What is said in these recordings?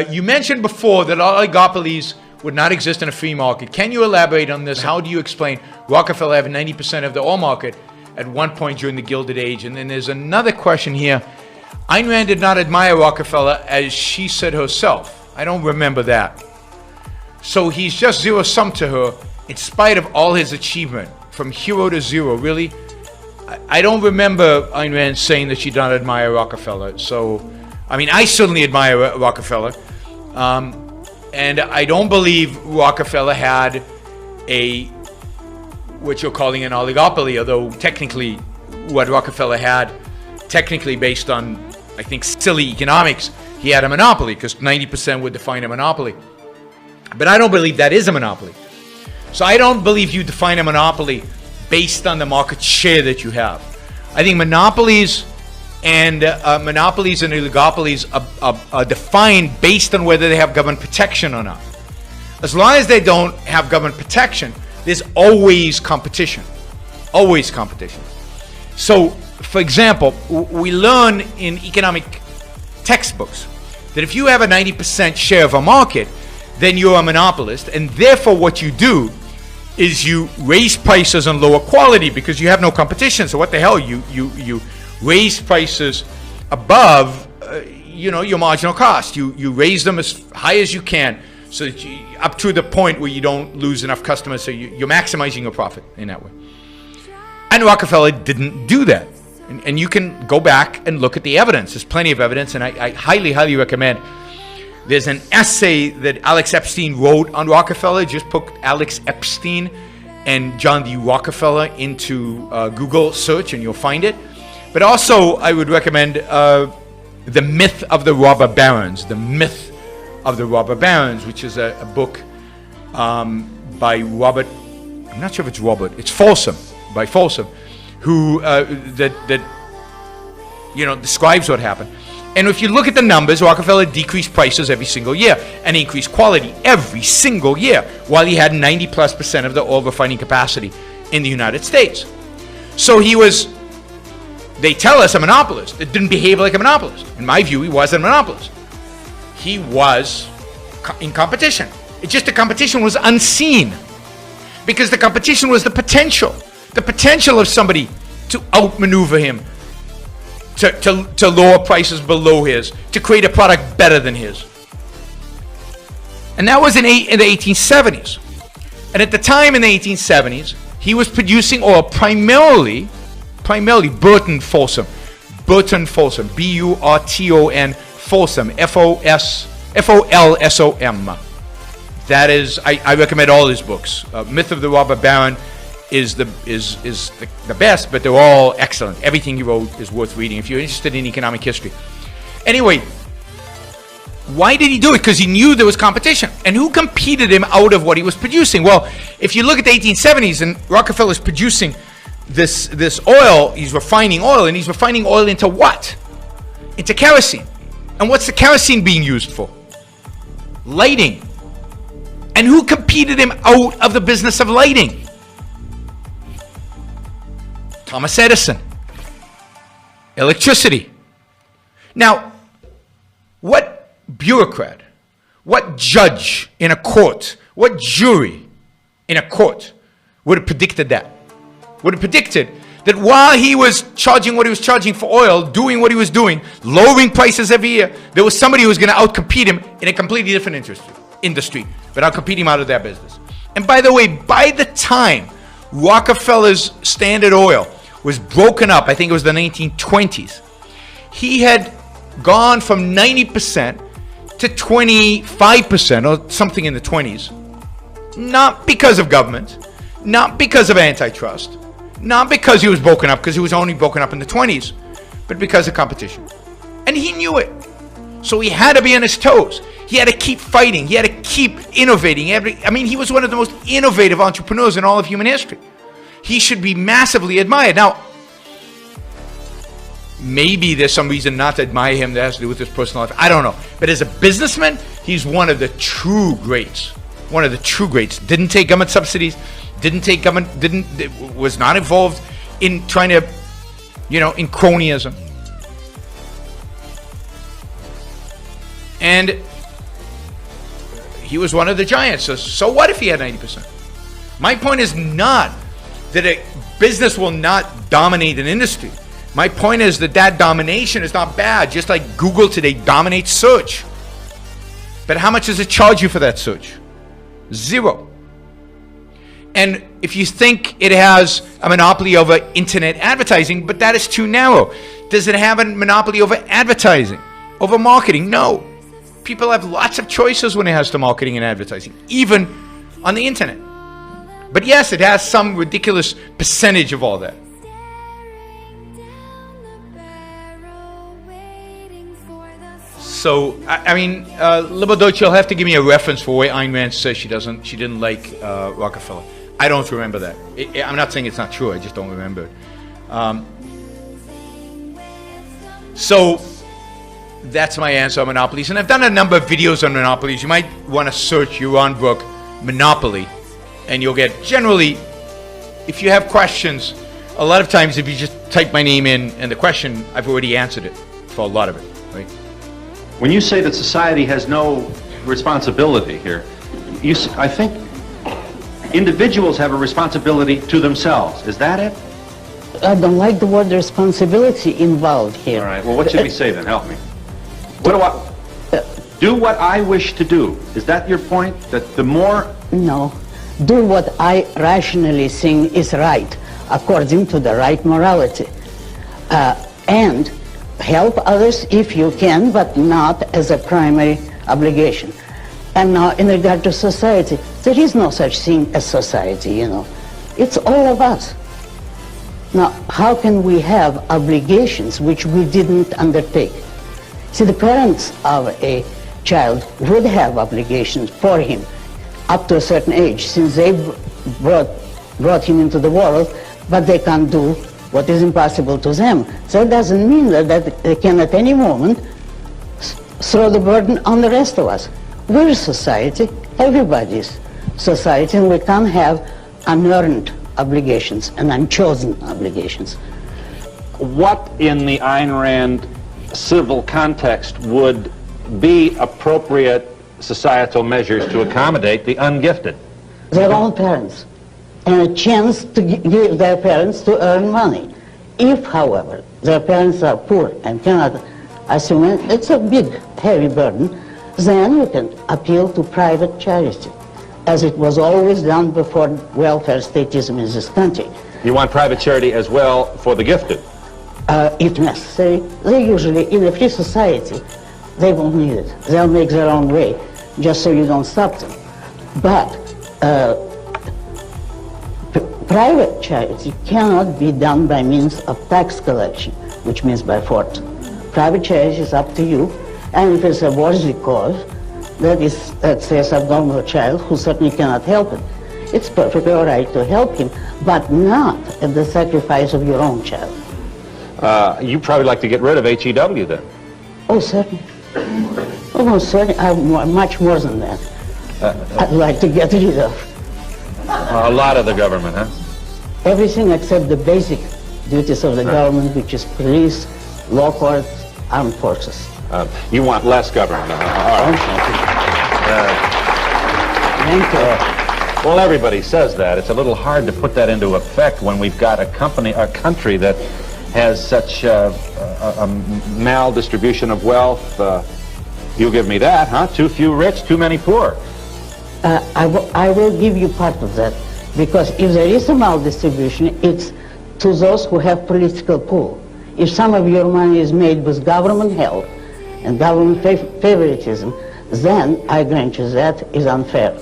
You mentioned before that oligopolies would not exist in a free market. Can you elaborate on this? How do you explain Rockefeller having 90% of the oil market at one point during the Gilded Age? And then there's another question here. Ayn Rand did not admire Rockefeller, as she said herself. I don't remember that. So he's just zero-sum to her in spite of all his achievement, from hero to zero. Really? I don't remember Ayn Rand saying that she did not admire Rockefeller. So, I mean, I certainly admire Rockefeller. And I don't believe Rockefeller had what you're calling an oligopoly, although technically what Rockefeller had, technically based on, I think, silly economics, he had a monopoly, because 90% would define a monopoly. But I don't believe that is a monopoly. So I don't believe you define a monopoly based on the market share that you have. I think monopolies and oligopolies are defined based on whether they have government protection or not. As long as they don't have government protection, there's always competition. Always competition. So, for example, we learn in economic textbooks that if you have a 90% share of a market, then you're a monopolist, and therefore what you do is you raise prices on lower quality because you have no competition. So what the hell, you raise prices above your marginal cost. You raise them as high as you can, so that up to the point where you don't lose enough customers, so you're maximizing your profit in that way. And Rockefeller didn't do that. And you can go back and look at the evidence. There's plenty of evidence, and I highly, highly recommend. There's an essay that Alex Epstein wrote on Rockefeller. Just put Alex Epstein and John D. Rockefeller into Google search and you'll find it. But also, I would recommend The Myth of the Robber Barons. The Myth of the Robber Barons, which is a book by Robert, I'm not sure if it's Robert, it's Folsom, by Folsom, who describes what happened. And if you look at the numbers, Rockefeller decreased prices every single year and increased quality every single year, while he had 90+% of the oil refining capacity in the United States. So he was, they tell us, a monopolist. It didn't behave like a monopolist. In my view, he wasn't a monopolist. He was in competition. It's just the competition was unseen, because the competition was the potential of somebody to outmaneuver him, to lower prices below his, to create a product better than his. And that was in the 1870s. And at the time in the 1870s, he was producing oil primarily Burton Folsom, B-U-R-T-O-N, Folsom, F-O-L-S-O-M. That is, I recommend all his books. Myth of the Robber Baron is the best, but they're all excellent. Everything he wrote is worth reading if you're interested in economic history. Anyway, why did he do it? Because he knew there was competition. And who competed him out of what he was producing? Well, if you look at the 1870s, and Rockefeller's producing this oil, he's refining oil, and he's refining oil into what? Into kerosene. And what's the kerosene being used for? Lighting. And who competed him out of the business of lighting? Thomas Edison. Electricity. Now, what bureaucrat, what judge in a court, what jury in a court would have predicted that? Would have predicted that while he was charging what he was charging for oil, doing what he was doing, lowering prices every year, there was somebody who was going to outcompete him in a completely different industry, but outcompete him out of that business. And by the way, by the time Rockefeller's Standard Oil was broken up, I think it was the 1920s, he had gone from 90% to 25% or something in the 20s. Not because of government, not because of antitrust, not because he was broken up, because he was only broken up in the 20s, but because of competition. And he knew it. So he had to be on his toes. He had to keep fighting. He had to keep innovating. He was one of the most innovative entrepreneurs in all of human history. He should be massively admired. Now, maybe there's some reason not to admire him that has to do with his personal life. I don't know. But as a businessman, he's one of the true greats. One of the true greats. Didn't take government subsidies. Was not involved in trying to, in cronyism. And He was one of the giants. So what if he had 90%? My point is not that a business will not dominate an industry. My point is that domination is not bad, just like Google today dominates search. But how much does it charge you for that search? Zero. And if you think it has a monopoly over internet advertising, but that is too narrow. Does it have a monopoly over advertising, over marketing? No. People have lots of choices when it has to marketing and advertising, even on the internet. But yes, it has some ridiculous percentage of all that. So, I mean, Liberal Deutsch, you'll have to give me a reference for where Ayn Rand says she didn't like Rockefeller. I don't remember that. I'm not saying it's not true, I just don't remember it. So, that's my answer on monopolies. And I've done a number of videos on monopolies. You might want to search Yaron Brook monopoly, and you'll get, generally, if you have questions, a lot of times if you just type my name in and the question, I've already answered it for a lot of it, right? When you say that society has no responsibility here, I think individuals have a responsibility to themselves. Is that it? I don't like the word responsibility involved here. All right, well, what should we say then? Help me. What do I... Do what I wish to do. Is that your point? That the more... No. Do what I rationally think is right, according to the right morality. And help others if you can, but not as a primary obligation. And now, in regard to society, there is no such thing as society, you know. It's all of us. Now, how can we have obligations which we didn't undertake? See, the parents of a child would have obligations for him up to a certain age, since they brought him into the world, but they can't do what is impossible to them. So it doesn't mean that they can at any moment throw the burden on the rest of us. We're society, everybody's society, and we can't have unearned obligations and unchosen obligations. What in the Ayn Rand civil context would be appropriate societal measures to accommodate the ungifted? Their own parents, and a chance to give their parents to earn money. If, however, their parents are poor and cannot assume it, it's a big, heavy burden, then you can appeal to private charity, as it was always done before welfare statism in this country. You want private charity as well for the gifted? If necessary. They usually, in a free society, they won't need it. They'll make their own way, just so you don't stop them. But private charity cannot be done by means of tax collection, which means by force. Private charity is up to you, and if it's a worthy cause, that is, let's say, a subnormal child who certainly cannot help it, it's perfectly all right to help him, but not at the sacrifice of your own child. You'd probably like to get rid of HEW then? Oh, certainly. Oh, most certainly. Much more than that. I'd like to get rid of. A lot of the government, huh? Everything except the basic duties of the government, which is police, law courts, armed forces. You want less government? All right. Thank you. Well, everybody says that. It's a little hard to put that into effect when we've got a country that has such a maldistribution of wealth. You'll give me that, huh? Too few rich, too many poor. I will give you part of that, because if there is a maldistribution, it's to those who have political pull. If some of your money is made with government help and government favoritism, then I grant you that is unfair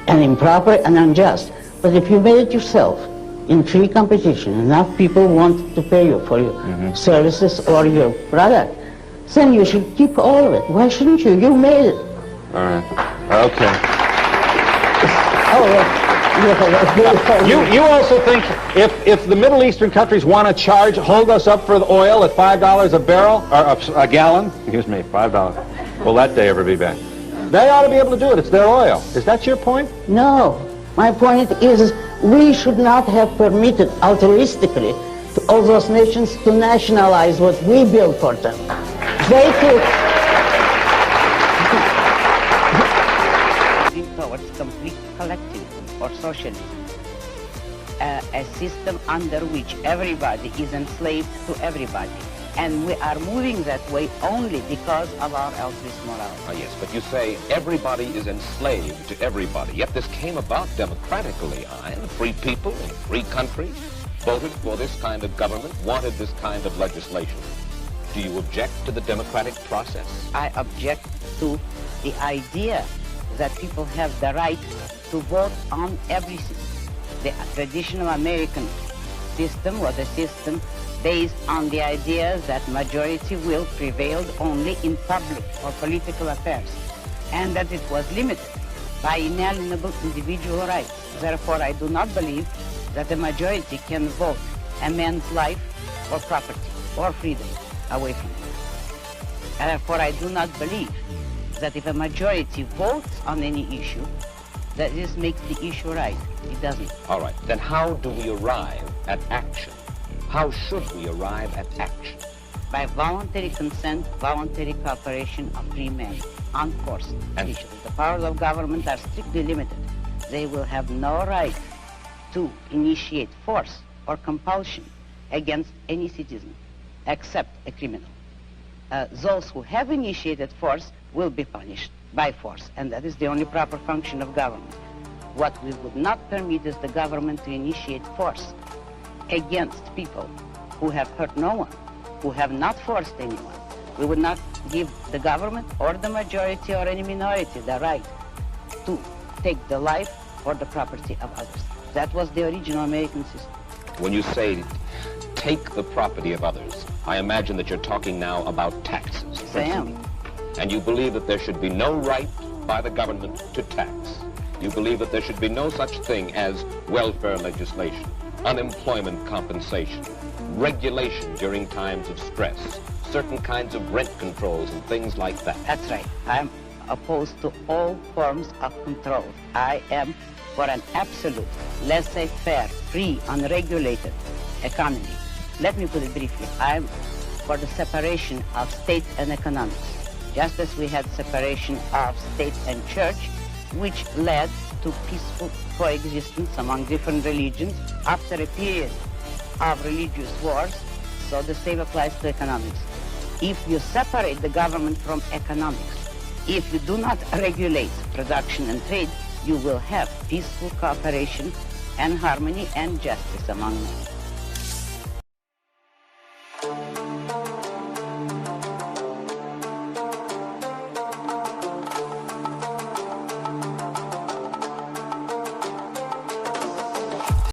and improper and unjust. But if you made it yourself, in free competition, enough people want to pay you for your services or your product, then you should keep all of it. Why shouldn't you? You made it. All right. Okay. You also think if the Middle Eastern countries want to hold us up for the oil at $5 a barrel, or a gallon, excuse me, $5, will that day ever be back? They ought to be able to do it. It's their oil. Is that your point? No. My point is we should not have permitted altruistically to all those nations to nationalize what we built for them. They took... towards complete collectivism or socialism, a system under which everybody is enslaved to everybody. And we are moving that way only because of our altruist morality. Yes, but you say everybody is enslaved to everybody, yet this came about democratically, and free people in free countries voted for this kind of government, wanted this kind of legislation. Do you object to the democratic process? I object to the idea that people have the right to vote on everything. The traditional American system was a system based on the idea that majority will prevailed only in public or political affairs, and that it was limited by inalienable individual rights. Therefore, I do not believe that a majority can vote a man's life or property or freedom away from him. Therefore, I do not believe that if a majority votes on any issue, that this makes the issue right. It doesn't. All right, then how do we arrive at action? How should we arrive at action? By voluntary consent, voluntary cooperation of free men, unforced issues. The powers of government are strictly limited. They will have no right to initiate force or compulsion against any citizen, except a criminal. Those who have initiated force will be punished by force, and that is the only proper function of government. What we would not permit is the government to initiate force against people who have hurt no one, who have not forced anyone. We would not give the government or the majority or any minority the right to take the life or the property of others. That was the original American system. When you say take the property of others, I imagine that you're talking now about taxes. Yes, I am. And you believe that there should be no right by the government to tax. You believe that there should be no such thing as welfare legislation, unemployment compensation, regulation during times of stress, certain kinds of rent controls and things like that. That's right. I'm opposed to all forms of control. I am for an absolute, laissez-faire, free, unregulated economy. Let me put it briefly. I'm for the separation of state and economics, just as we had separation of state and church, which led to peaceful coexistence among different religions after a period of religious wars. So the same applies to economics. If you separate the government from economics, if you do not regulate production and trade, you will have peaceful cooperation and harmony and justice among men.